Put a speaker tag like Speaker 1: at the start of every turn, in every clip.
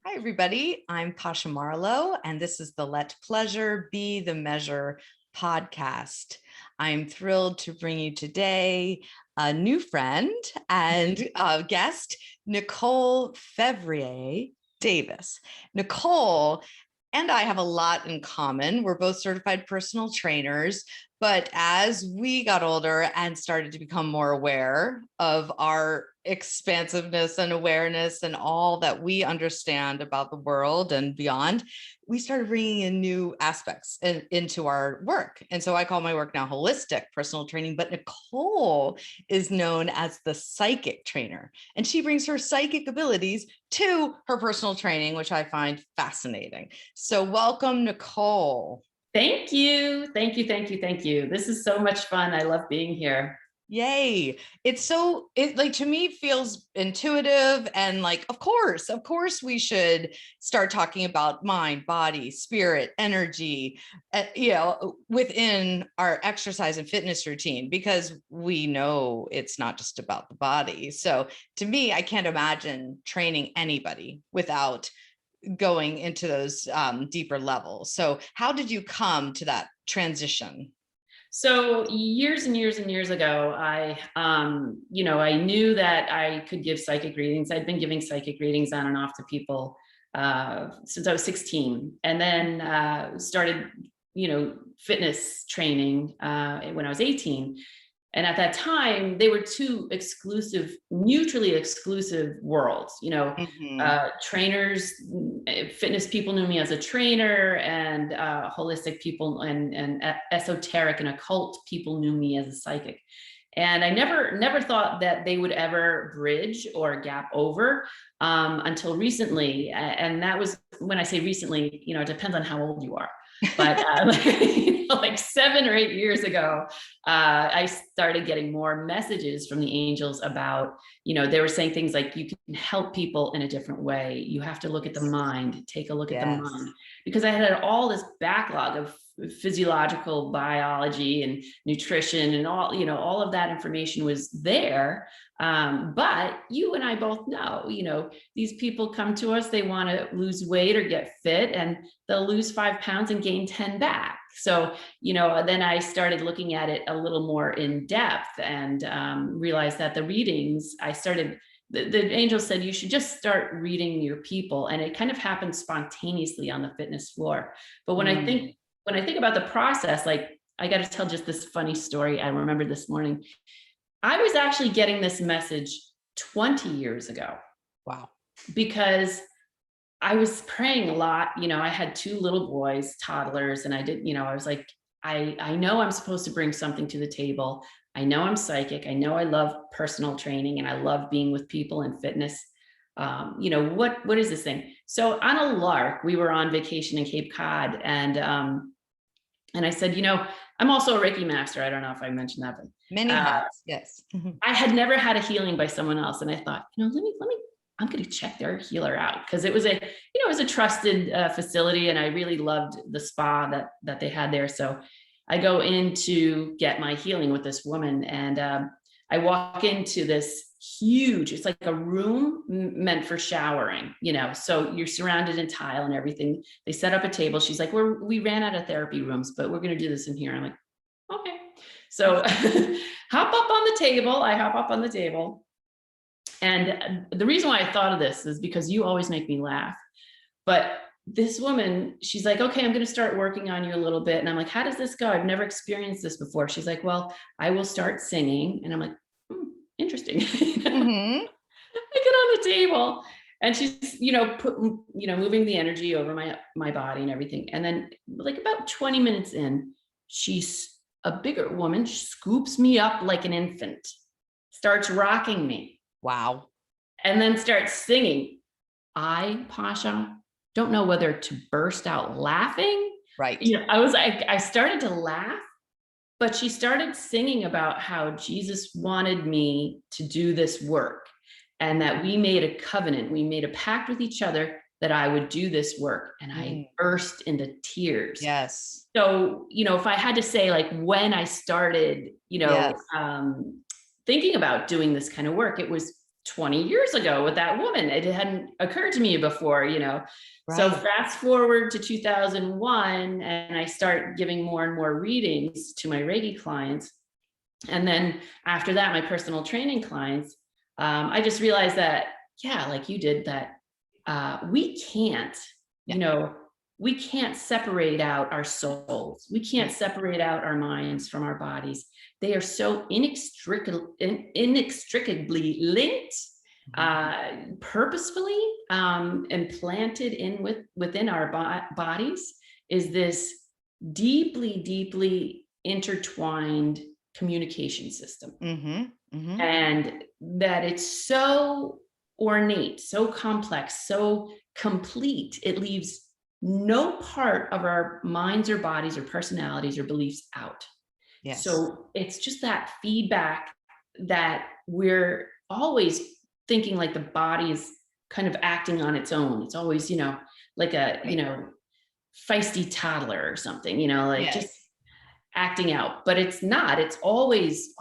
Speaker 1: Hi, everybody. I'm Pasha Marlowe, and this is the Let Pleasure Be the Measure podcast. I'm thrilled to bring you today a new friend and guest, Nicole Fevrier-Davis. Nicole and I have a lot in common. We're both certified personal trainers, but as we got older and started to become more aware of our expansiveness and awareness and all that we understand about the world and beyond, we started bringing in new aspects into our work. And so I call my work now holistic personal training, but Nicole is known as the psychic trainer, and she brings her psychic abilities to her personal training, which I find fascinating. So welcome, Nicole.
Speaker 2: Thank you. Thank you. Thank you. Thank you. This is so much fun. I love being here.
Speaker 1: Yay. It like to me feels intuitive and like, of course we should start talking about mind, body, spirit, energy, within our exercise and fitness routine, because we know it's not just about the body. So to me, I can't imagine training anybody without going into those deeper levels. So how did you come to that transition?
Speaker 2: So years and years and years ago, I knew that I could give psychic readings. I'd been giving psychic readings on and off to people since I was 16, and then started, fitness training when I was 18. And at that time, they were two mutually exclusive worlds. Trainers, fitness people knew me as a trainer, and holistic people and esoteric and occult people knew me as a psychic. And I never thought that they would ever bridge or gap over until recently. And that was, when I say recently, it depends on how old you are. But like 7 or 8 years ago, I started getting more messages from the angels about, they were saying things like, you can help people in a different way. You have to look at the mind, take a look at the mind. Because I had all this backlog of physiological biology and nutrition and all of that information was there. But you and I both know, these people come to us, they want to lose weight or get fit, and they'll lose 5 pounds and gain 10 back. So, then I started looking at it a little more in depth and realized that the readings, the angel said, you should just start reading your people. And it kind of happened spontaneously on the fitness floor. But when I think about the process, like, I got to tell just this funny story I remembered this morning. I was actually getting this message 20 years ago.
Speaker 1: Wow.
Speaker 2: Because I was praying a lot. I had 2 little boys, toddlers, and I was like, I know I'm supposed to bring something to the table. I know I'm psychic. I know I love personal training and I love being with people and fitness. What is this thing? So on a lark, we were on vacation in Cape Cod, and I said, I'm also a Reiki master. I don't know if I mentioned that, but
Speaker 1: many hats. Yes.
Speaker 2: I had never had a healing by someone else. And I thought, let me, I'm going to check their healer out, because it was a trusted facility, and I really loved the spa that they had there. So I go in to get my healing with this woman, and I walk into this huge, it's like a room meant for showering, so you're surrounded in tile and everything. They set up a table. She's like, we ran out of therapy rooms, but we're going to do this in here. I'm like, okay. So hop up on the table. I hop up on the table. And the reason why I thought of this is because you always make me laugh. But this woman, she's like, okay, I'm going to start working on you a little bit. And I'm like, how does this go? I've never experienced this before. She's like, well, I will start singing. And I'm like, interesting. I get on the table, and she's, moving the energy over my body and everything. And then, like, about 20 minutes in, she's a bigger woman, scoops me up like an infant, starts rocking me.
Speaker 1: Wow.
Speaker 2: And then starts singing. Pasha, don't know whether to burst out laughing.
Speaker 1: Right.
Speaker 2: I started to laugh, but she started singing about how Jesus wanted me to do this work, and that we made a covenant. We made a pact with each other that I would do this work. And I burst into tears.
Speaker 1: Yes.
Speaker 2: So, if I had to say, like, when I started, thinking about doing this kind of work, it was 20 years ago with that woman. It hadn't occurred to me before, So
Speaker 1: Right.
Speaker 2: fast forward to 2001, and I start giving more and more readings to my Reiki clients. And then after that, my personal training clients, I just realized that, yeah, like you did, that we can't,
Speaker 1: Yeah.
Speaker 2: we can't separate out our souls. We can't separate out our minds from our bodies. They are so inextricably linked, purposefully implanted within our bodies, is this deeply, deeply intertwined communication system. And that it's so ornate, so complex, so complete, it leaves no part of our minds or bodies or personalities or beliefs out.
Speaker 1: Yes.
Speaker 2: So it's just that feedback that we're always thinking like the body is kind of acting on its own. It's always, like a, feisty toddler or something, just acting out. But it's not. It's always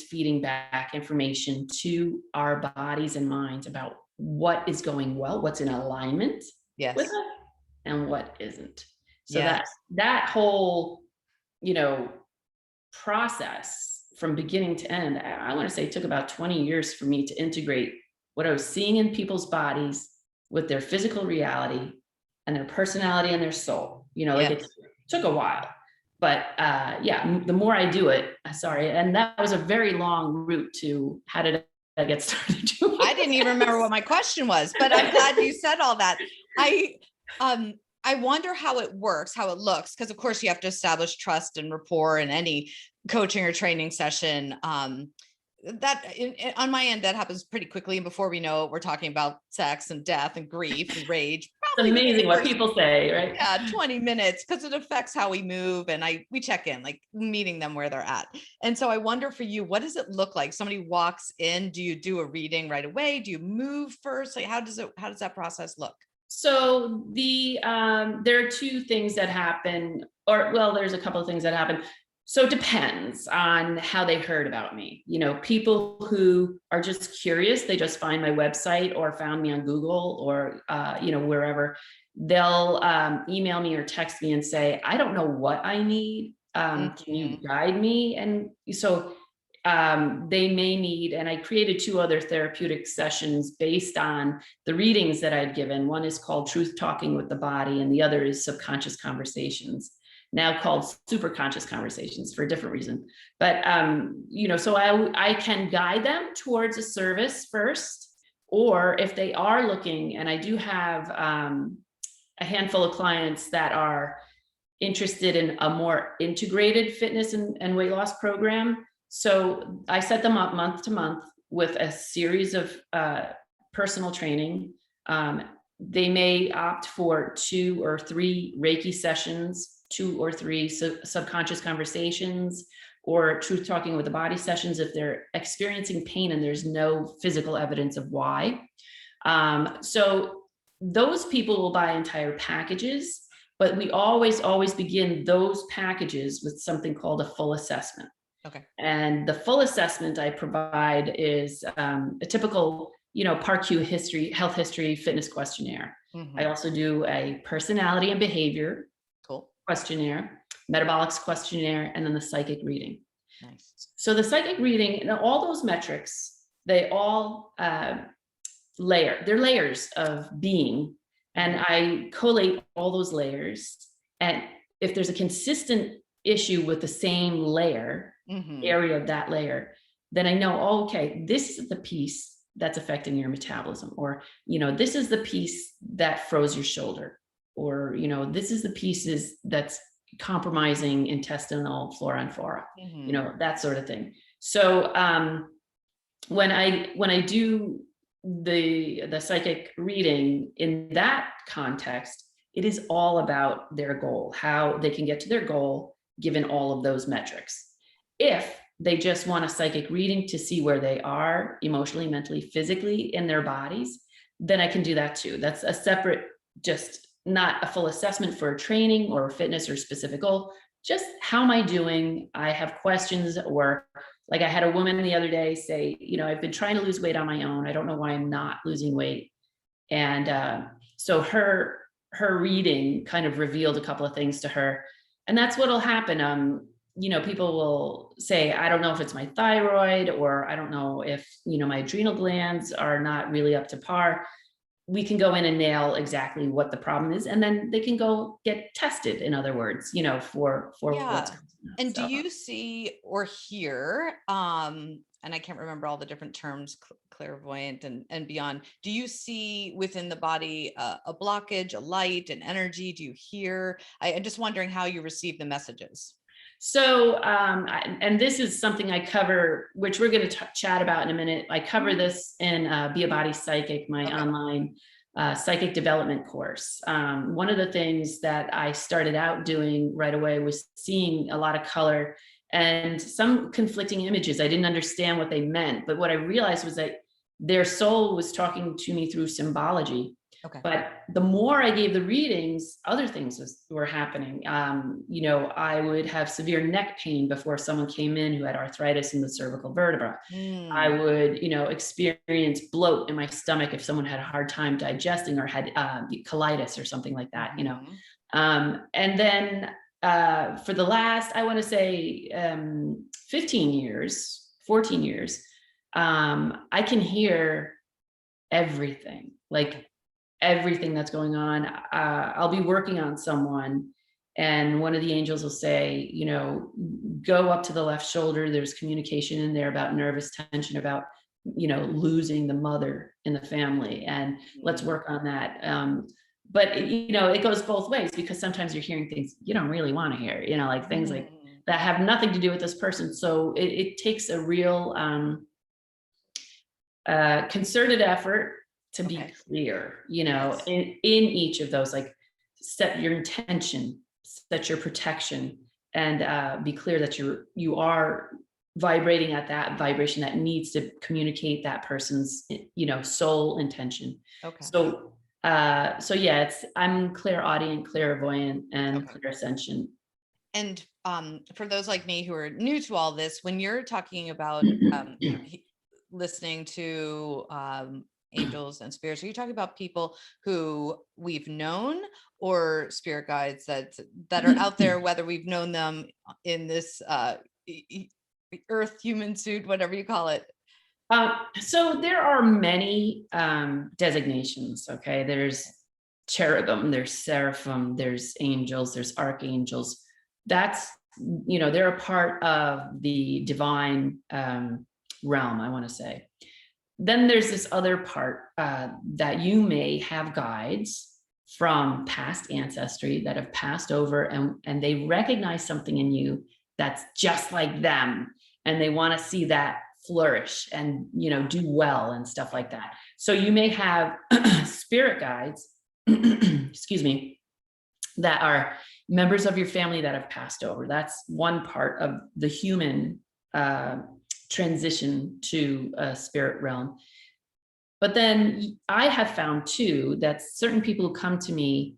Speaker 2: feeding back information to our bodies and minds about what is going well, what's in alignment with us, and what isn't. So that whole, process from beginning to end, I want to say, took about 20 years for me to integrate what I was seeing in people's bodies with their physical reality and their personality and their soul. It took a while, but the more I do it, and that was a very long route to how did I get started doing it?
Speaker 1: I didn't even remember what my question was, but I'm glad you said all that. I wonder how it works, how it looks, because of course you have to establish trust and rapport in any coaching or training session. That on my end, that happens pretty quickly. And before we know it, we're talking about sex and death and grief and rage.
Speaker 2: It's amazing what people say, right?
Speaker 1: Yeah, 20 minutes, because it affects how we move. And we check in, like meeting them where they're at. And so I wonder for you, what does it look like? Somebody walks in, do you do a reading right away? Do you move first? Like, how does that process look?
Speaker 2: So there are two things that happen, there's a couple of things that happen. So it depends on how they heard about me. People who are just curious, they just find my website or found me on Google or, wherever, they'll email me or text me and say, I don't know what I need. Can you guide me? And so they may need, and I created 2 other therapeutic sessions based on the readings that I'd given. One is called Truth Talking with the Body, and the other is Subconscious Conversations, now called Super Conscious Conversations for a different reason. But, so I can guide them towards a service first, or if they are looking, and I do have a handful of clients that are interested in a more integrated fitness and weight loss program. So I set them up month to month with a series of personal training. They may opt for 2 or 3 Reiki sessions, 2 or 3 subconscious conversations, or truth talking with the body sessions if they're experiencing pain and there's no physical evidence of why. So those people will buy entire packages, but we always begin those packages with something called a full assessment.
Speaker 1: Okay.
Speaker 2: And the full assessment I provide is a typical, PAR-Q health history, fitness questionnaire. I also do a personality and behavior questionnaire, metabolics questionnaire, and then the psychic reading.
Speaker 1: Nice.
Speaker 2: So the psychic reading and all those metrics, they all they're layers of being. And I collate all those layers. And if there's a consistent issue with the same layer, area of that layer, then I know, okay, this is the piece that's affecting your metabolism, or, this is the piece that froze your shoulder, or, this is the pieces that's compromising intestinal flora and fauna, that sort of thing. So when I do the psychic reading in that context, it is all about their goal, how they can get to their goal given all of those metrics. If they just want a psychic reading to see where they are emotionally, mentally, physically in their bodies, then I can do that too. That's a separate, just not a full assessment for training or fitness or specific goal. Just how am I doing? I have questions, or Like I had a woman the other day say, I've been trying to lose weight on my own. I don't know why I'm not losing weight. And so her reading kind of revealed a couple of things to her. And that's what'll happen. People will say, I don't know if it's my thyroid, or I don't know if, my adrenal glands are not really up to par. We can go in and nail exactly what the problem is, and then they can go get tested, in other words, for what's going on.
Speaker 1: And do you see or hear, and I can't remember all the different terms, clairvoyant and beyond, do you see within the body a blockage, a light, an energy? Do you hear? I'm just wondering how you receive the messages.
Speaker 2: So, and this is something I cover, which we're going to chat about in a minute. I cover this in Be a Body Psychic, my online psychic development course. One of the things that I started out doing right away was seeing a lot of color and some conflicting images. I didn't understand what they meant, but what I realized was that their soul was talking to me through symbology. But the more I gave the readings, other things were happening. I would have severe neck pain before someone came in who had arthritis in the cervical vertebra. I would, experience bloat in my stomach if someone had a hard time digesting or had colitis or something like that, And then for the last, I want to say 15 years, 14 years, I can hear everything, like everything that's going on. I'll be working on someone and one of the angels will say, go up to the left shoulder. There's communication in there about nervous tension, about, losing the mother in the family, and let's work on that. But it goes both ways, because sometimes you're hearing things you don't really want to hear, like things like that have nothing to do with this person. So it takes a real concerted effort to be clear, in each of those, like set your intention, set your protection, and be clear that you are vibrating at that vibration that needs to communicate that person's, soul intention. So yeah, I'm clairaudient, clairvoyant, and clairsentient.
Speaker 1: And for those like me who are new to all this, when you're talking about listening to angels and spirits, are you talking about people who we've known, or spirit guides that are out there, whether we've known them in this earth human suit, whatever you call it?
Speaker 2: So there are many designations. Okay, there's cherubim, there's seraphim, there's angels, there's archangels. That's, they're a part of the divine realm, I want to say. Then there's this other part that you may have guides from past ancestry that have passed over, and they recognize something in you that's just like them, and they want to see that flourish and do well and stuff like that. So you may have spirit guides excuse me, that are members of your family that have passed over. That's one part of the human transition to a spirit realm. But then I have found too that certain people who come to me,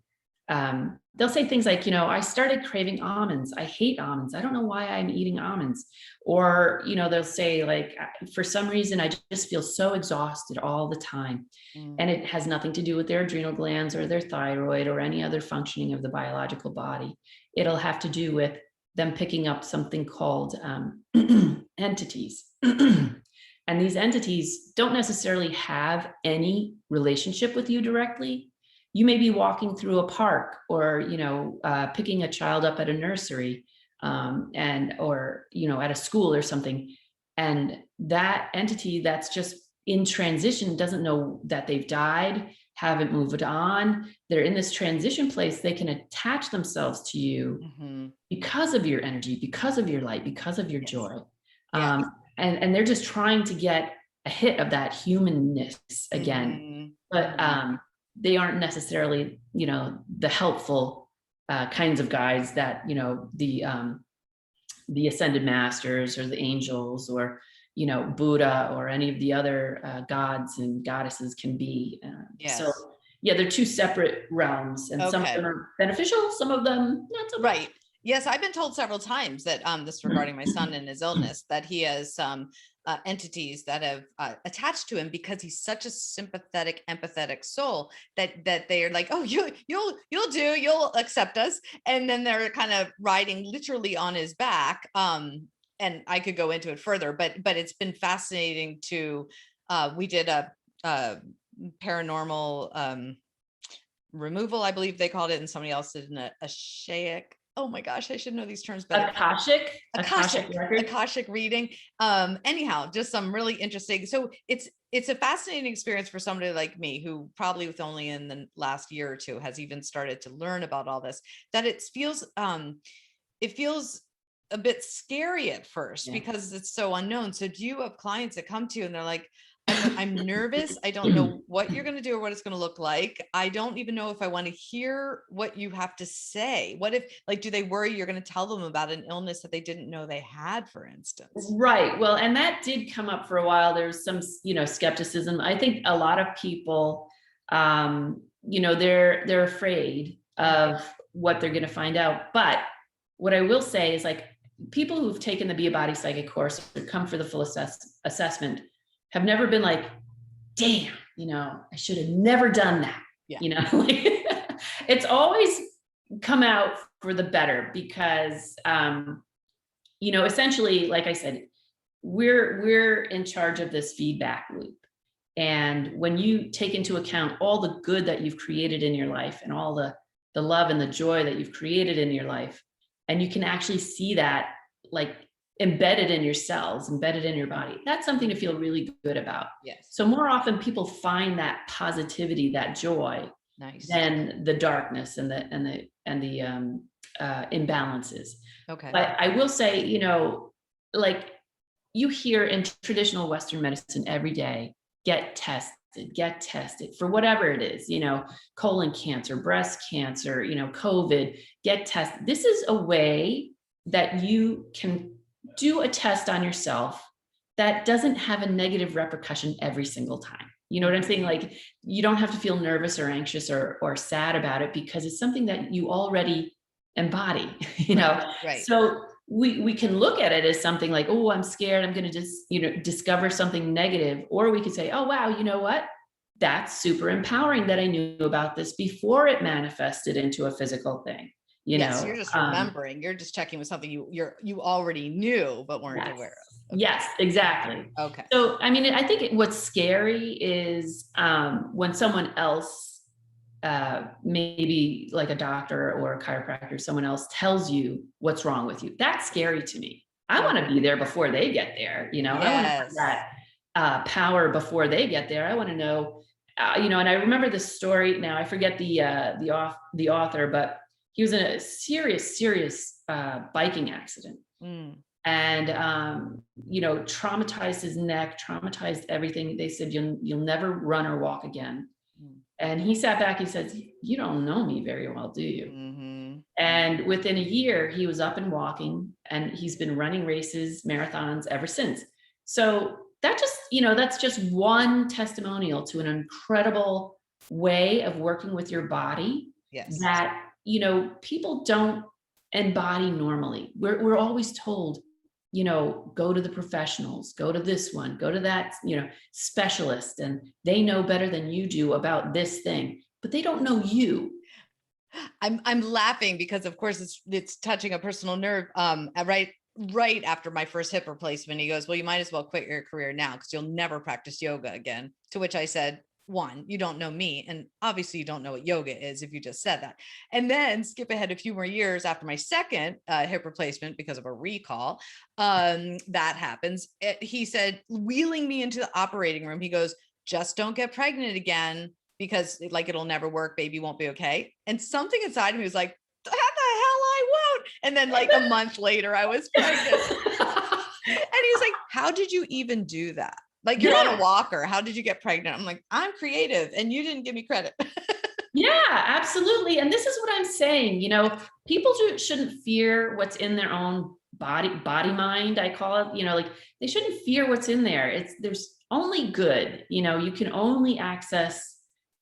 Speaker 2: they'll say things like, I started craving almonds. I hate almonds. I don't know why I'm eating almonds. Or, they'll say, like, for some reason, I just feel so exhausted all the time. And it has nothing to do with their adrenal glands or their thyroid or any other functioning of the biological body. It'll have to do with them picking up something called entities. And these entities don't necessarily have any relationship with you directly. You may be walking through a park, or picking a child up at a nursery, or at a school or something, and that entity that's just in transition doesn't know that they've died, haven't moved on. They're in this transition place. They can attach themselves to you because of your energy, because of your light, because of your joy. And they're just trying to get a hit of that humanness again. But they aren't necessarily, the helpful kinds of guides that, the ascended masters or the angels or, Buddha or any of the other gods and goddesses can be. So yeah, they're two separate realms, and some of them are beneficial, some of them not so much.
Speaker 1: Right. Yes, I've been told several times that this regarding my son and his illness, that he has some entities that have attached to him because he's such a sympathetic, empathetic soul that they are like, oh, you'll accept us, and then they're kind of riding literally on his back. And I could go into it further, but it's been fascinating to. We did a paranormal removal, I believe they called it, and somebody else did a shake. Oh my gosh, I should know these terms better. Akashic reading. Anyhow, just some really interesting. So it's a fascinating experience for somebody like me, who probably with only in the last year or two has even started to learn about all this, that it feels a bit scary at first because it's so unknown. So do you have clients that come to you and they're like, I'm nervous. I don't know what you're going to do or what it's going to look like. I don't even know if I want to hear what you have to say. What if, like, do they worry you're going to tell them about an illness that they didn't know they had, for instance?
Speaker 2: Right. Well, and that did come up for a while. There's some, skepticism. I think a lot of people, they're afraid of what they're going to find out. But what I will say is, like, people who've taken the Be a Body Psychic course or come for the full assessment have never been like, damn, I should have never done that.
Speaker 1: Yeah.
Speaker 2: It's always come out for the better because, essentially, like I said, we're in charge of this feedback loop. And when you take into account all the good that you've created in your life and all the love and the joy that you've created in your life, and you can actually see that, like, embedded in your cells, embedded in your body, that's something to feel really good about.
Speaker 1: Yes.
Speaker 2: So more often people find that positivity, that joy, than the darkness and the imbalances.
Speaker 1: Okay.
Speaker 2: But I will say, like, you hear in traditional Western medicine every day, get tested for whatever it is, colon cancer, breast cancer, COVID, get tested. This is a way that you can do a test on yourself that doesn't have a negative repercussion every single time. You know what I'm saying? Like, you don't have to feel nervous or anxious or sad about it because it's something that you already embody,
Speaker 1: Right.
Speaker 2: So we can look at it as something like, oh, I'm scared, I'm going to just, discover something negative. Or we could say, oh, wow, you know what? That's super empowering that I knew about this before it manifested into a physical thing.
Speaker 1: Yes, you're just remembering. You're just checking with something you already knew but weren't aware of. Okay.
Speaker 2: Yes, exactly.
Speaker 1: Okay.
Speaker 2: So, I mean, I think what's scary is when someone else, maybe like a doctor or a chiropractor, someone else tells you what's wrong with you. That's scary to me. I want to be there before they get there. Yes. I want to have that power before they get there. I want to know, and I remember this story now. I forget the author, but he was in a serious biking accident. And, traumatized his neck, traumatized everything. They said, you'll never run or walk again. And he sat back, he said, you don't know me very well, do you? Mm-hmm. And within a year, he was up and walking, and he's been running races, marathons ever since. So that just, that's just one testimonial to an incredible way of working with your body.
Speaker 1: Yes.
Speaker 2: That, people don't embody normally. We're always told, go to the professionals, go to this one, go to that, specialist, and they know better than you do about this thing, but they don't know you.
Speaker 1: I'm laughing because, of course, it's touching a personal nerve. Right after my first hip replacement, he goes, well, you might as well quit your career now because you'll never practice yoga again. To which I said, one, you don't know me. And obviously you don't know what yoga is if you just said that. And then skip ahead a few more years after my second hip replacement because of a recall. That happens. He said, wheeling me into the operating room, he goes, just don't get pregnant again because it'll never work. Baby won't be okay. And something inside of me was like, how the hell I won't. And then a month later I was pregnant. And he was like, how did you even do that? You're on a walker. How did you get pregnant? I'm like, I'm creative and you didn't give me credit.
Speaker 2: Yeah, absolutely. And this is what I'm saying, people shouldn't fear what's in their own body mind, I call it, they shouldn't fear what's in there. There's only good, you can only access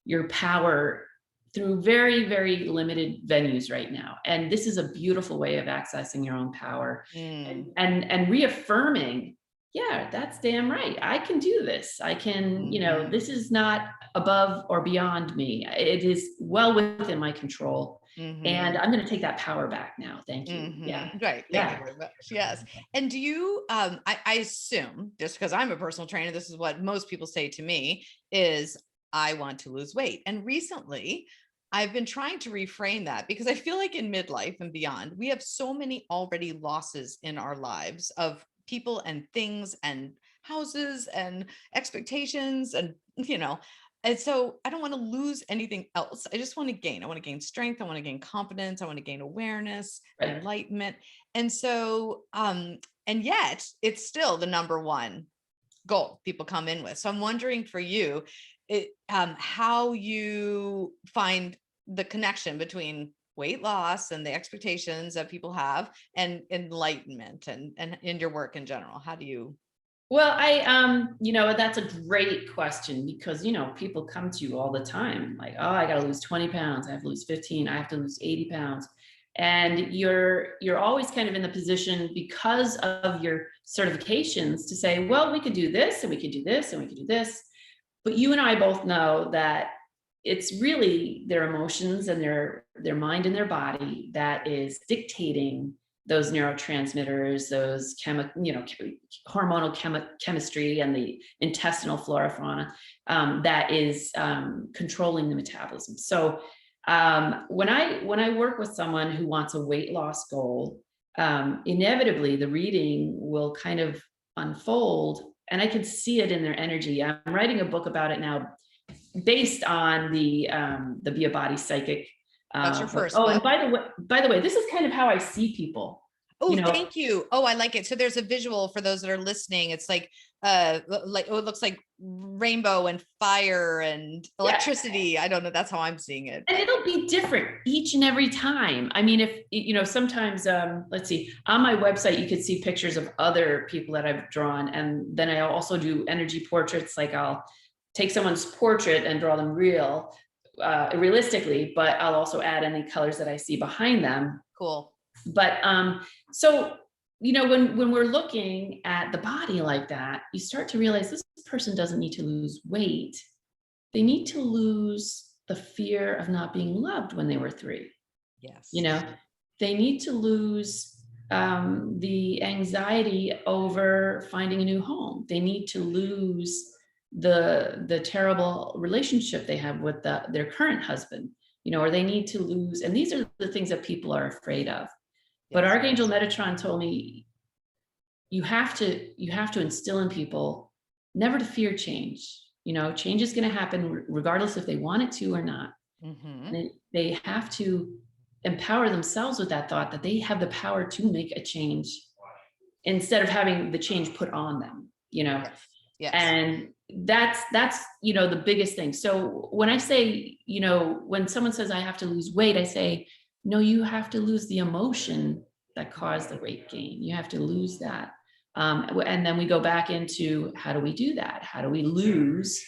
Speaker 2: your power through very, very limited venues right now. And this is a beautiful way of accessing your own power and reaffirming, yeah, that's damn right. I can do this. I can, this is not above or beyond me. It is well within my control. And I'm going to take that power back now. Thank you. Yeah.
Speaker 1: Right. Thank you very much. Yes. And do you, I assume, just because I'm a personal trainer, this is what most people say to me is, I want to lose weight. And recently I've been trying to reframe that, because I feel like in midlife and beyond, we have so many already losses in our lives of people and things and houses and expectations and, and so I don't want to lose anything else. I just want to gain. I want to gain strength. I want to gain confidence. I want to gain awareness and enlightenment. And so, and yet it's still the number one goal people come in with. So I'm wondering for you, how you find the connection between weight loss and the expectations that people have and enlightenment and in your work in general. How do you?
Speaker 2: Well, that's a great question, because, people come to you all the time like, oh, I got to lose 20 pounds. I have to lose 15. I have to lose 80 pounds. And you're always kind of in the position, because of your certifications, to say, well, we could do this and we could do this and we could do this. But you and I both know that it's really their emotions and their mind and their body that is dictating those neurotransmitters, those hormonal chemistry and the intestinal flora fauna that is controlling the metabolism. So when I work with someone who wants a weight loss goal, inevitably the reading will kind of unfold, and I can see it in their energy. I'm writing a book about it now, based on the Be a Body Psychic.
Speaker 1: That's your first
Speaker 2: book.
Speaker 1: book.
Speaker 2: And by the way, this is kind of how I see people.
Speaker 1: Oh, thank you. Oh, I like it. So there's a visual for those that are listening. It's like it looks like rainbow and fire and electricity. I don't know. That's how I'm seeing it.
Speaker 2: And it'll be different each and every time. I mean, if, sometimes, let's see, on my website, you could see pictures of other people that I've drawn. And then I also do energy portraits. Like I'll take someone's portrait and draw them realistically, but I'll also add any colors that I see behind them.
Speaker 1: Cool.
Speaker 2: But so, when we're looking at the body like that, you start to realize this person doesn't need to lose weight. They need to lose the fear of not being loved when they were 3.
Speaker 1: Yes.
Speaker 2: They need to lose the anxiety over finding a new home. They need to lose the terrible relationship they have with their current husband, or they need to lose. And these are the things that people are afraid of. But Archangel Metatron told me, you have to instill in people never to fear change. Change is going to happen regardless if they want it to or not. And they have to empower themselves with that thought that they have the power to make a change instead of having the change put on them, Yes. And that's the biggest thing. So when I say, when someone says I have to lose weight, I say, no, you have to lose the emotion that caused the weight gain. You have to lose that. And then we go back into, how do we do that? How do we lose,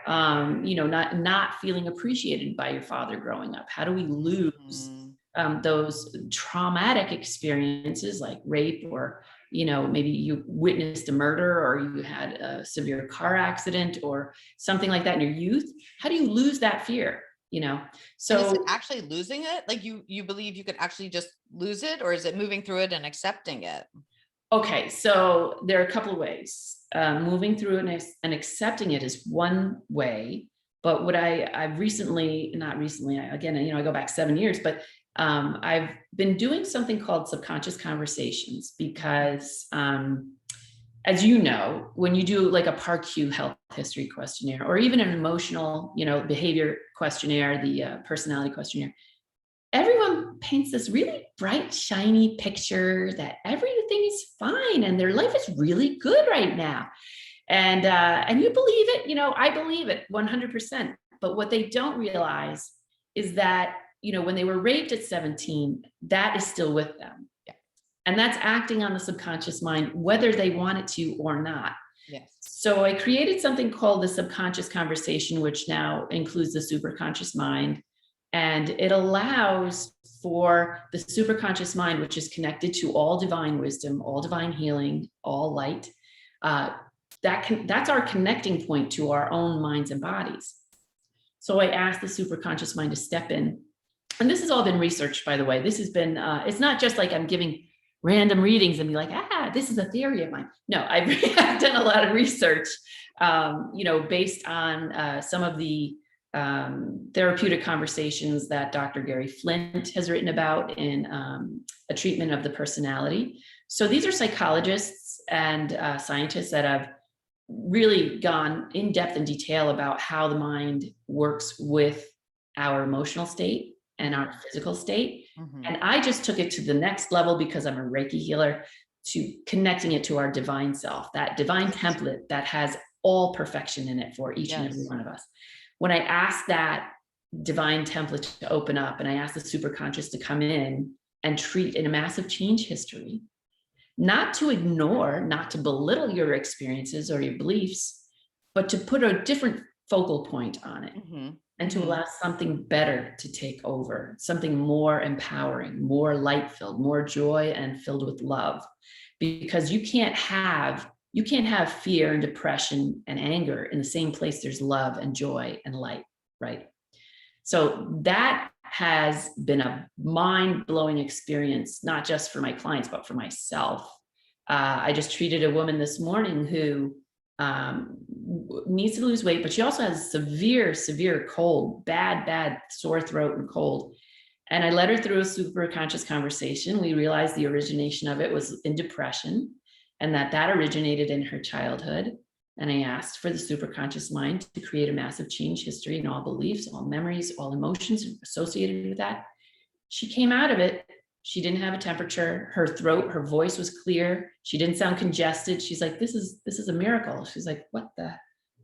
Speaker 2: not feeling appreciated by your father growing up? How do we lose those traumatic experiences like rape, or, maybe you witnessed a murder, or you had a severe car accident or something like that in your youth? How do you lose that fear? So
Speaker 1: and is it actually losing it? Like you believe you could actually just lose it, or is it moving through it and accepting it?
Speaker 2: Okay, so there are a couple of ways. Moving through it and accepting it is one way. But what I go back 7 years, but I've been doing something called subconscious conversations, because as you know, when you do like a PAR-Q health history questionnaire, or even an emotional, behavior questionnaire, the personality questionnaire, everyone paints this really bright, shiny picture that everything is fine and their life is really good right now. And you believe it, I believe it 100%. But what they don't realize is that, when they were raped at 17, that is still with them. And that's acting on the subconscious mind, whether they want it to or not.
Speaker 1: Yes.
Speaker 2: So I created something called the subconscious conversation, which now includes the superconscious mind. And it allows for the superconscious mind, which is connected to all divine wisdom, all divine healing, all light. That's our connecting point to our own minds and bodies. So I asked the superconscious mind to step in. And this has all been researched, by the way. This has been, it's not just like I'm giving random readings and be like, this is a theory of mine. No, I've done a lot of research, based on some of the therapeutic conversations that Dr. Gary Flint has written about in A Treatment of the Personality. So these are psychologists and scientists that have really gone in depth and detail about how the mind works with our emotional state and our physical state. Mm-hmm. And I just took it to the next level because I'm a Reiki healer, to connecting it to our divine self, that divine template that has all perfection in it for each and every one of us. When I asked that divine template to open up, and I asked the superconscious to come in and treat in a massive change history, not to ignore, not to belittle your experiences or your beliefs, but to put a different focal point on it. Mm-hmm. And to allow something better to take over, something more empowering, more light-filled, more joy and filled with love. Because you can't have fear and depression and anger in the same place there's love and joy and light, right? So that has been a mind-blowing experience, not just for my clients, but for myself. I just treated a woman this morning who needs to lose weight, but she also has severe cold, bad sore throat and cold. And I led her through a super conscious conversation. We realized the origination of it was in depression, and that originated in her childhood. And I asked for the super conscious mind to create a massive change history in all beliefs, all memories, all emotions associated with that. She came out of it. She didn't have a temperature. Her throat, her voice was clear. She didn't sound congested. She's like, this is a miracle. She's like,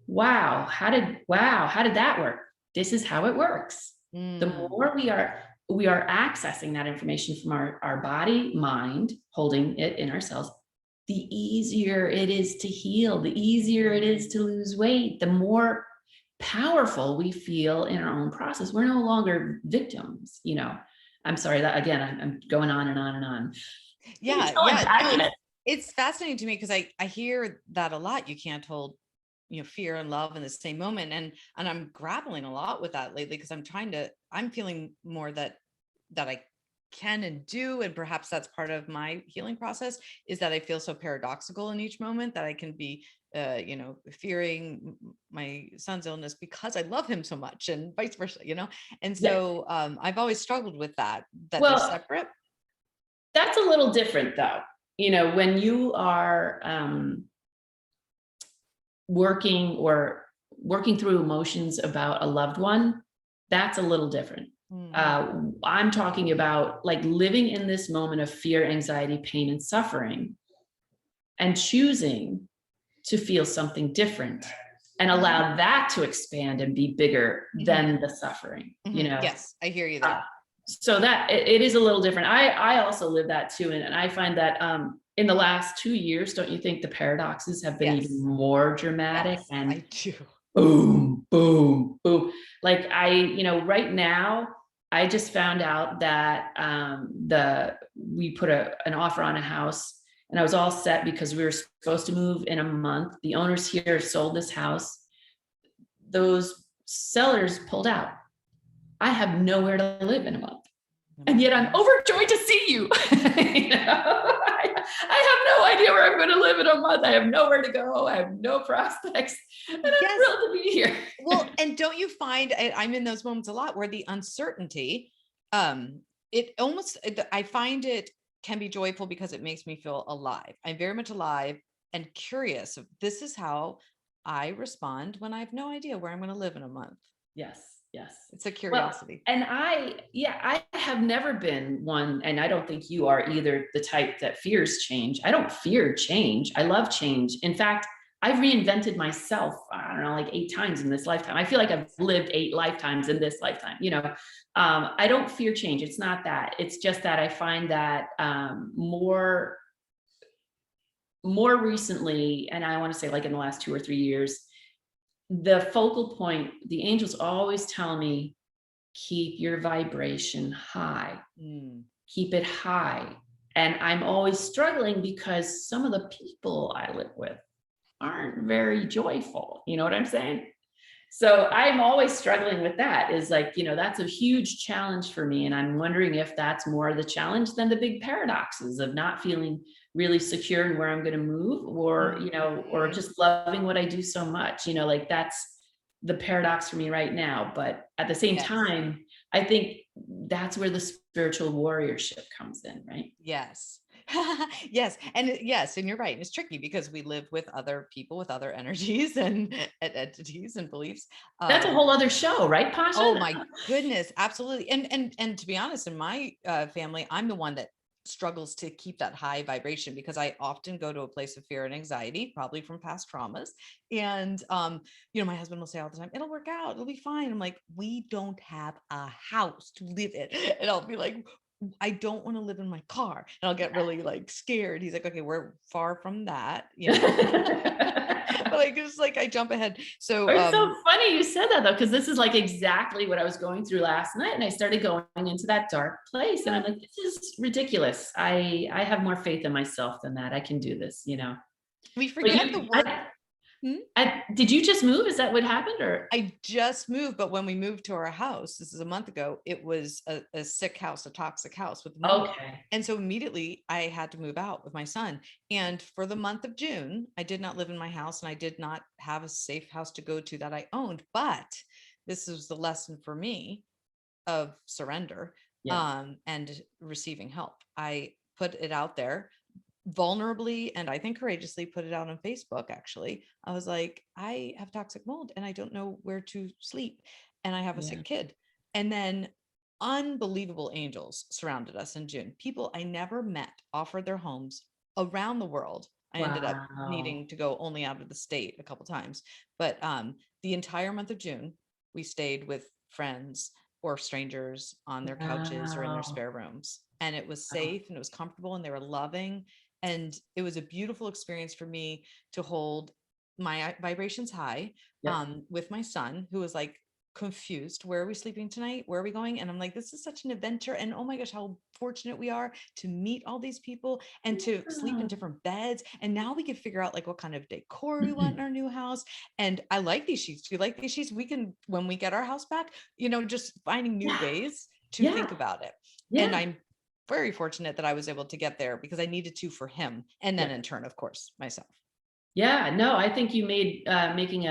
Speaker 2: wow, how did that work? This is how it works. The more we are accessing that information from our body, mind, holding it in ourselves, the easier it is to heal, the easier it is to lose weight, the more powerful we feel in our own process. We're no longer victims, I'm sorry that again, I'm going on and on and on.
Speaker 1: Yeah. It's fascinating to me because I hear that a lot. You can't hold, fear and love in the same moment. And I'm grappling a lot with that lately because I'm feeling more that I can and do. And perhaps that's part of my healing process, is that I feel so paradoxical in each moment that I can be, fearing my son's illness because I love him so much, and vice versa, And so I've always struggled with that they're separate.
Speaker 2: That's a little different though. When you are working through emotions about a loved one, that's a little different. I'm talking about like living in this moment of fear, anxiety, pain, and suffering, and choosing to feel something different and allow that to expand and be bigger than the suffering,
Speaker 1: Yes, I hear you there.
Speaker 2: So that it is a little different. I also live that too. And I find that in the last 2 years, don't you think the paradoxes have been even more dramatic?
Speaker 1: Yes, and I do.
Speaker 2: Boom, boom, boom. Like right now, I just found out that we put an offer on a house, and I was all set because we were supposed to move in a month. The owners here sold this house. Those sellers pulled out. I have nowhere to live in a month. And yet I'm overjoyed to see you. I have no idea where I'm going to live in a month. I have nowhere to go. I have no prospects. And I'm thrilled to be here.
Speaker 1: Well, and don't you find, I'm in those moments a lot where the uncertainty, I find it can be joyful because it makes me feel alive. I'm very much alive and curious. This is how I respond when I have no idea where I'm going to live in a month.
Speaker 2: Yes.
Speaker 1: It's a curiosity.
Speaker 2: Well, and I have never been one, and I don't think you are either, the type that fears change. I don't fear change. I love change. In fact, I've reinvented myself, I don't know, like 8 times in this lifetime. I feel like I've lived 8 lifetimes in this lifetime. I don't fear change. It's not that. It's just that I find that more recently, and I want to say like in the last 2 or 3 years, the focal point, the angels always tell me, keep your vibration high,
Speaker 1: Mm.
Speaker 2: keep it high. And I'm always struggling because some of the people I live with aren't very joyful. You know what I'm saying? So I'm always struggling with that, is like, that's a huge challenge for me. And I'm wondering if that's more the challenge than the big paradoxes of not feeling really secure in where I'm going to move, or, or
Speaker 1: Mhm.
Speaker 2: just loving what I do so much, like that's the paradox for me right now. But at the same
Speaker 1: Yes.
Speaker 2: time, I think that's where the spiritual warriorship comes in, right?
Speaker 1: Yes. Yes. Yes. And you're right. It's tricky because we live with other people with other energies and entities and beliefs.
Speaker 2: That's a whole other show, right, Pasha?
Speaker 1: Oh my goodness, absolutely. And to be honest, in my family, I'm the one that struggles to keep that high vibration because I often go to a place of fear and anxiety, probably from past traumas. And my husband will say all the time, "It'll work out, it'll be fine." I'm like, "We don't have a house to live in." And I'll be like, "I don't want to live in my car." And I'll get really like scared. He's like, "Okay, we're far from that." But I jump ahead. So
Speaker 2: It's so funny you said that though, because this is like exactly what I was going through last night. And I started going into that dark place. And I'm like, this is ridiculous. I have more faith in myself than that. I can do this.
Speaker 1: we
Speaker 2: But
Speaker 1: forget the word. Hmm?
Speaker 2: did you just move? Is that what happened? Or
Speaker 1: I just moved, but when we moved to our house, this is a month ago, it was a sick house, a toxic house with mold.
Speaker 2: okay.
Speaker 1: And so immediately I had to move out with my son. And for the month of June, I did not live in my house and I did not have a safe house to go to that I owned. But this was the lesson for me of surrender
Speaker 2: Yeah.
Speaker 1: and receiving help. I put it out there vulnerably and I think courageously, put it out on Facebook. Actually, I was like, "I have toxic mold and I don't know where to sleep and I have a
Speaker 2: Yeah.
Speaker 1: sick kid." And then unbelievable angels surrounded us in June. People I never met offered their homes around the world. I ended up
Speaker 2: Wow.
Speaker 1: needing to go only out of the state a couple times, but the entire month of June we stayed with friends or strangers on their couches or in their
Speaker 2: Wow.
Speaker 1: spare rooms, and it was
Speaker 2: Wow.
Speaker 1: safe and it was comfortable and they were loving. And it was a beautiful experience for me to hold my vibrations high
Speaker 2: Yep.
Speaker 1: with my son, who was like confused. "Where are we sleeping tonight? Where are we going?" And I'm like, "This is such an adventure. And oh my gosh, how fortunate we are to meet all these people and to sleep in
Speaker 2: Yeah.
Speaker 1: different beds. And now we can figure out like what kind of decor we want
Speaker 2: Mhm.
Speaker 1: in our new house. And I like these sheets. Do you like these sheets? We can, when we get our house back, just finding new
Speaker 2: Yeah.
Speaker 1: ways to think
Speaker 2: Yeah.
Speaker 1: about it." And
Speaker 2: Yeah.
Speaker 1: I'm very fortunate that I was able to get there because I needed to for him. And then
Speaker 2: Yeah.
Speaker 1: in turn, of course, myself.
Speaker 2: Yeah, no, I think you made making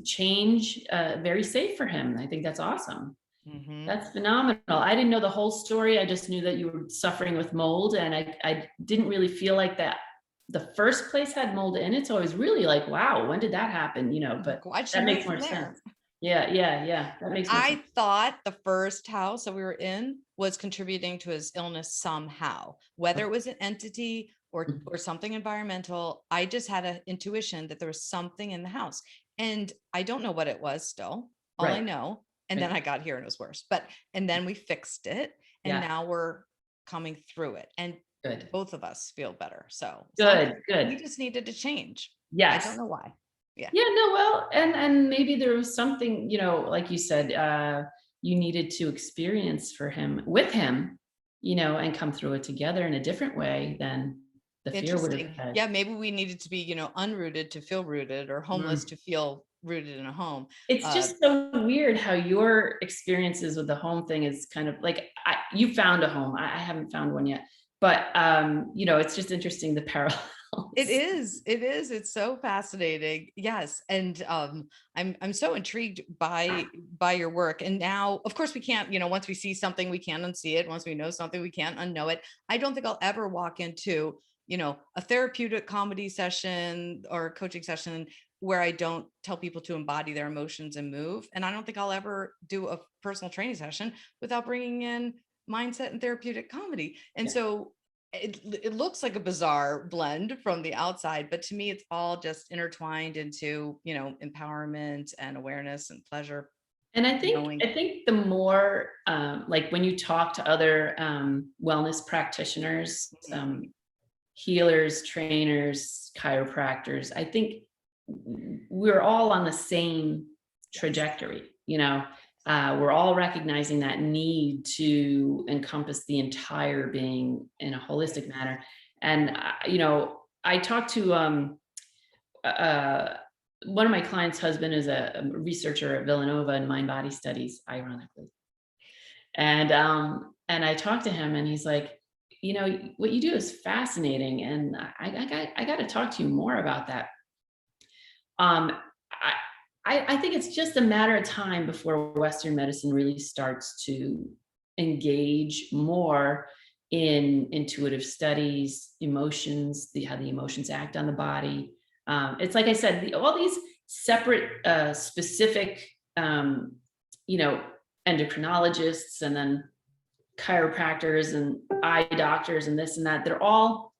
Speaker 2: change very safe for him. I think that's awesome.
Speaker 1: Hmm.
Speaker 2: That's phenomenal. I didn't know the whole story. I just knew that you were suffering with mold, and I didn't really feel like that the first place had mold in it. So I was really like, wow, when did that happen? But
Speaker 1: Why'd she
Speaker 2: that
Speaker 1: move
Speaker 2: makes
Speaker 1: from
Speaker 2: more
Speaker 1: there?
Speaker 2: sense. Yeah, yeah, yeah. That makes more sense.
Speaker 1: I thought the first house that we were in was contributing to his illness somehow, whether it was an entity
Speaker 2: Mhm.
Speaker 1: or something environmental. I just had an intuition that there was something in the house, and I don't know what it was still. All I
Speaker 2: Right,
Speaker 1: know, and then
Speaker 2: right.
Speaker 1: I got here and it was worse. And then we fixed it, and
Speaker 2: Yeah,
Speaker 1: now we're coming through it, and
Speaker 2: good.
Speaker 1: both of us feel better. So
Speaker 2: Good,
Speaker 1: we
Speaker 2: good.
Speaker 1: just needed to change. I don't
Speaker 2: Yes.
Speaker 1: know why. Yeah.
Speaker 2: Yeah, no, well, and maybe there was something, like you said, you needed to experience for him with him, and come through it together in a different way than the fear would have
Speaker 1: Interesting.
Speaker 2: had.
Speaker 1: Yeah, maybe we needed to be, unrooted to feel rooted, or homeless
Speaker 2: Mm.
Speaker 1: to feel rooted in a home.
Speaker 2: It's
Speaker 1: Uh,
Speaker 2: just so weird how your experiences with the home thing is kind of like you found a home. I haven't found one yet, but it's just interesting the parallels.
Speaker 1: it is. It is. It's so fascinating. Yes, and I'm so intrigued by your work. And now, of course, we can't. Once we see something, we can't unsee it. Once we know something, we can't unknow it. I don't think I'll ever walk into a therapeutic comedy session or a coaching session where I don't tell people to embody their emotions and move. And I don't think I'll ever do a personal training session without bringing in mindset and therapeutic comedy. And
Speaker 2: Yeah.
Speaker 1: so it looks like a bizarre blend from the outside, but to me, it's all just intertwined into, empowerment and awareness and pleasure,
Speaker 2: And I think
Speaker 1: knowing.
Speaker 2: I think the more like when you talk to other wellness practitioners,
Speaker 1: Mhm.
Speaker 2: healers, trainers, chiropractors, I think we're all on the same
Speaker 1: Yes.
Speaker 2: trajectory. we're all recognizing that need to encompass the entire being in a holistic manner. And, I talked to one of my clients' husband is a researcher at Villanova in mind body studies, ironically. And I talked to him and he's like, what you do is fascinating. And I got to talk to you more about that. I think it's just a matter of time before Western medicine really starts to engage more in intuitive studies, emotions, how the emotions act on the body. It's like I said, all these separate, specific, endocrinologists and then chiropractors and eye doctors and this and that, they're all,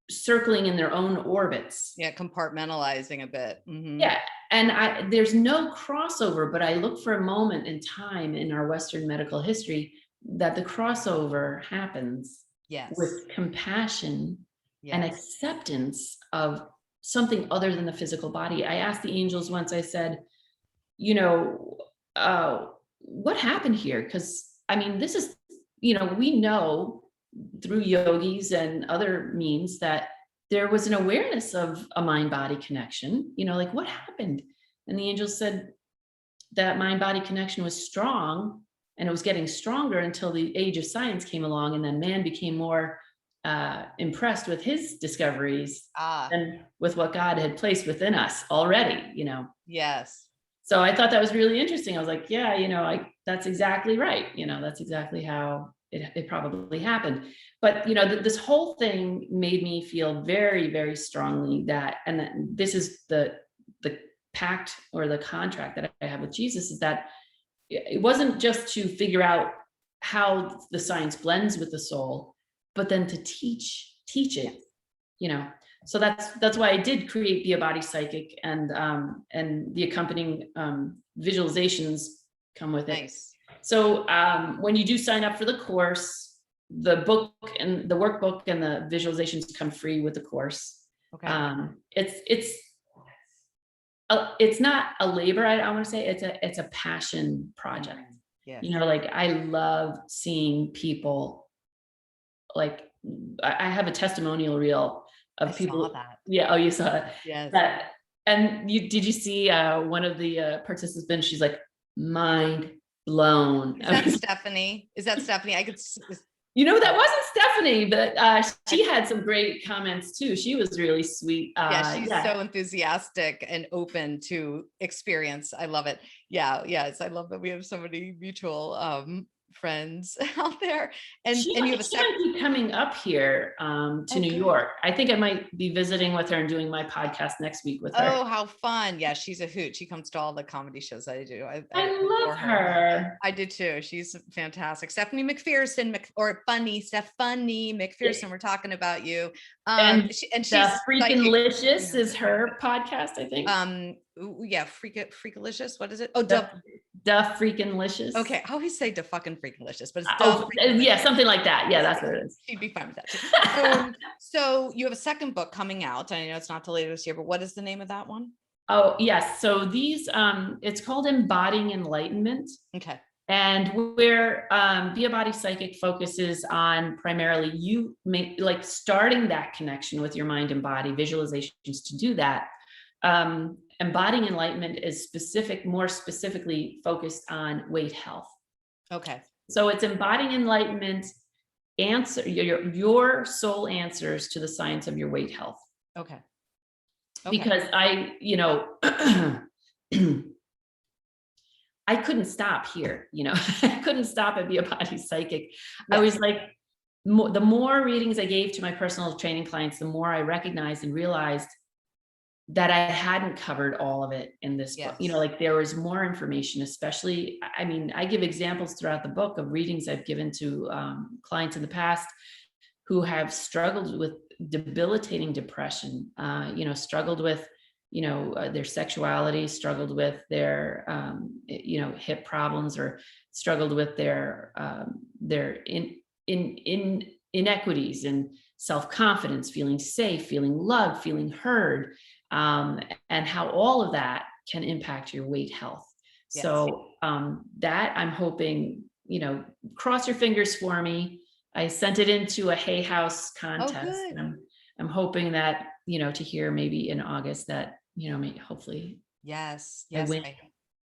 Speaker 2: circling in their own orbits.
Speaker 1: Yeah, compartmentalizing a bit. Mm-hmm.
Speaker 2: Yeah. And there's no crossover, but I look for a moment in time in our Western medical history that the crossover happens.
Speaker 1: Yes.
Speaker 2: With compassion. Yes. And acceptance of something other than the physical body. I asked the angels once, I said, what happened here? Because this is, we know through yogis and other means that there was an awareness of a mind-body connection, like what happened? And the angels said that mind-body connection was strong and it was getting stronger until the age of science came along, and then man became more impressed with his discoveries and with what God had placed within us already,
Speaker 1: Yes.
Speaker 2: So I thought that was really interesting. I was like, yeah, that's exactly right. That's exactly how it probably happened. But, this whole thing made me feel very, very strongly that this is the pact or the contract that I have with Jesus, is that it wasn't just to figure out how the science blends with the soul, but then to teach it, So that's why I did create Be a Body Psychic, and the accompanying visualizations come with it. Nice. So when you do sign up for the course, the book and the workbook and the visualizations come free with the course. Okay. It's not a labor. I want to say it's a passion project. Yes. I love seeing people. I have a testimonial reel of people.
Speaker 1: Saw that.
Speaker 2: Yeah. Oh, you saw it.
Speaker 1: Yes.
Speaker 2: And did you see one of the participants? She's like, mind blown.
Speaker 1: Is that Stephanie? I could.
Speaker 2: That wasn't Stephanie, but she had some great comments too. She was really sweet.
Speaker 1: She's so enthusiastic and open to experience. I love it. Yeah. Yes. I love that we have so many mutual friends out there, and you have a
Speaker 2: second coming up here to New York. I think I might be visiting with her and doing my podcast next week with her.
Speaker 1: Oh, how fun. Yeah, she's a hoot. She comes to all the comedy shows I do.
Speaker 2: I love her.
Speaker 1: I do too. She's fantastic. Stephanie McPherson, Stephanie McPherson, we're talking about you.
Speaker 2: And she's Freakin' is her podcast, I think.
Speaker 1: Freakalicious. What is it?
Speaker 2: The Freakin'.
Speaker 1: Okay, I always say the fucking Freakalicious, but it's
Speaker 2: yeah, something like that. Yeah, that's what it is.
Speaker 1: She'd be fine with that. So you have a second book coming out. I know it's not till later this year, but what is the name of that one?
Speaker 2: Oh yes, so these it's called Embodying Enlightenment.
Speaker 1: Okay.
Speaker 2: And where Be a Body Psychic focuses on primarily starting that connection with your mind and body, visualizations to do that. Embodying Enlightenment is more specifically focused on weight health. Okay. So it's Embodying Enlightenment, your soul answers to the science of your weight health.
Speaker 1: Okay.
Speaker 2: Because I couldn't stop here, I couldn't stop at Be a Body Psychic. Yes. I was like, the more readings I gave to my personal training clients, the more I recognized and realized that I hadn't covered all of it in this book. There was more information, especially, I give examples throughout the book of readings I've given to clients in the past who have struggled with debilitating depression, struggled with, their sexuality, struggled with their, hip problems, or struggled with their inequities and self-confidence, feeling safe, feeling loved, feeling heard, and how all of that can impact your weight health.
Speaker 1: Yes.
Speaker 2: So that I'm hoping, cross your fingers for me. I sent it into a Hay House contest.
Speaker 1: Oh, good.
Speaker 2: And I'm hoping that, to hear maybe in August that, hopefully
Speaker 1: Yes.
Speaker 2: I
Speaker 1: Yes.
Speaker 2: win.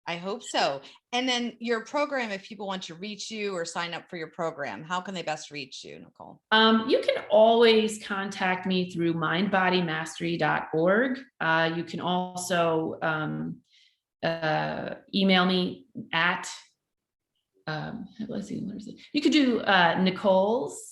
Speaker 1: I hope so. And then your program, if people want to reach you or sign up for your program, how can they best reach you, Nicole?
Speaker 2: You can always contact me through mindbodymastery.org. You can also email me at, let's see, what is it? You could do Nicole's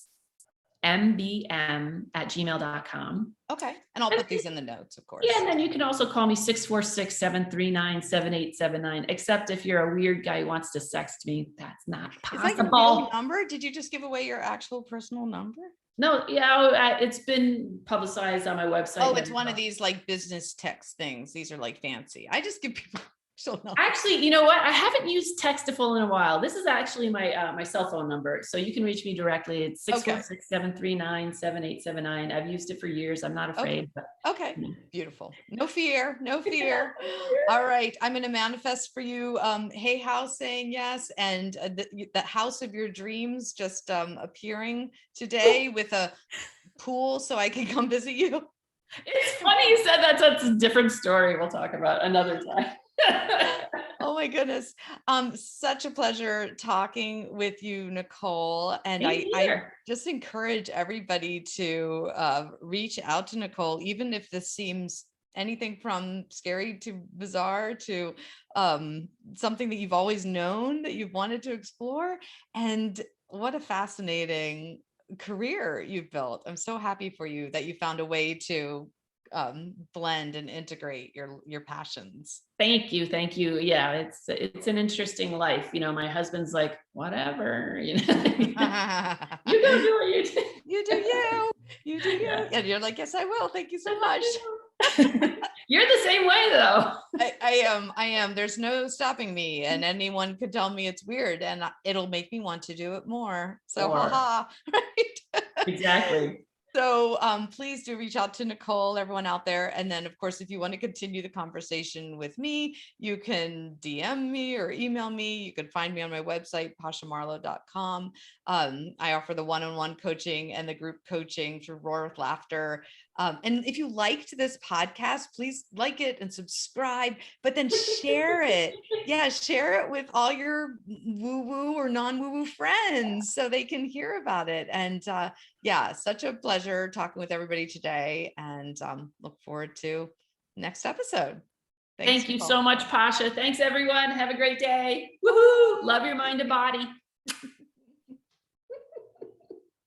Speaker 2: mbm@gmail.com.
Speaker 1: Okay. And I'll put these in the notes, of course.
Speaker 2: Yeah, and then you can also call me 646-739-7879, except if you're a weird guy who wants to sext me, that's not possible.
Speaker 1: Is that your real number? Did you just give away your actual personal number?
Speaker 2: No, yeah, it's been publicized on my website.
Speaker 1: Oh, it's one of these like business text things. These are like fancy. I just give people actual numbers.
Speaker 2: Actually, you know what? I haven't used Textaful in a while. This is actually my my cell phone number, so you can reach me directly. It's 646-739-7879. I've used it for years. I'm not afraid.
Speaker 1: Okay. Beautiful. No fear. No fear. All right. I'm going to manifest for you. Hay House saying yes. And the house of your dreams just appearing today with a pool so I can come visit you.
Speaker 2: It's funny you said that. That's a different story. We'll talk about another time.
Speaker 1: Oh my goodness. Such a pleasure talking with you, Nicole. And I just encourage everybody to reach out to Nicole, even if this seems anything from scary to bizarre to something that you've always known that you've wanted to explore. And what a fascinating career you've built. I'm so happy for you that you found a way to blend and integrate your passions.
Speaker 2: Thank you. Yeah, it's an interesting life. My husband's like, whatever, you go do what you do.
Speaker 1: You do you. Yeah. And you're like, yes, I will. Thank you so much.
Speaker 2: You're the same way though.
Speaker 1: I am. There's no stopping me, and anyone could tell me it's weird, and it'll make me want to do it more. So, haha, right?
Speaker 2: Exactly.
Speaker 1: So please do reach out to Nicole, everyone out there. And then, of course, if you want to continue the conversation with me, you can DM me or email me. You can find me on my website, pashamarlow.com. I offer the one-on-one coaching and the group coaching through Roar with Laughter. And if you liked this podcast, please like it and subscribe, but then share it. Yeah, share it with all your woo-woo or non-woo-woo friends so they can hear about it. And yeah, such a pleasure talking with everybody today, and look forward to next episode.
Speaker 2: Thank you so much, Pasha. Thanks, everyone. Have a great day. Woohoo! Love your mind and body.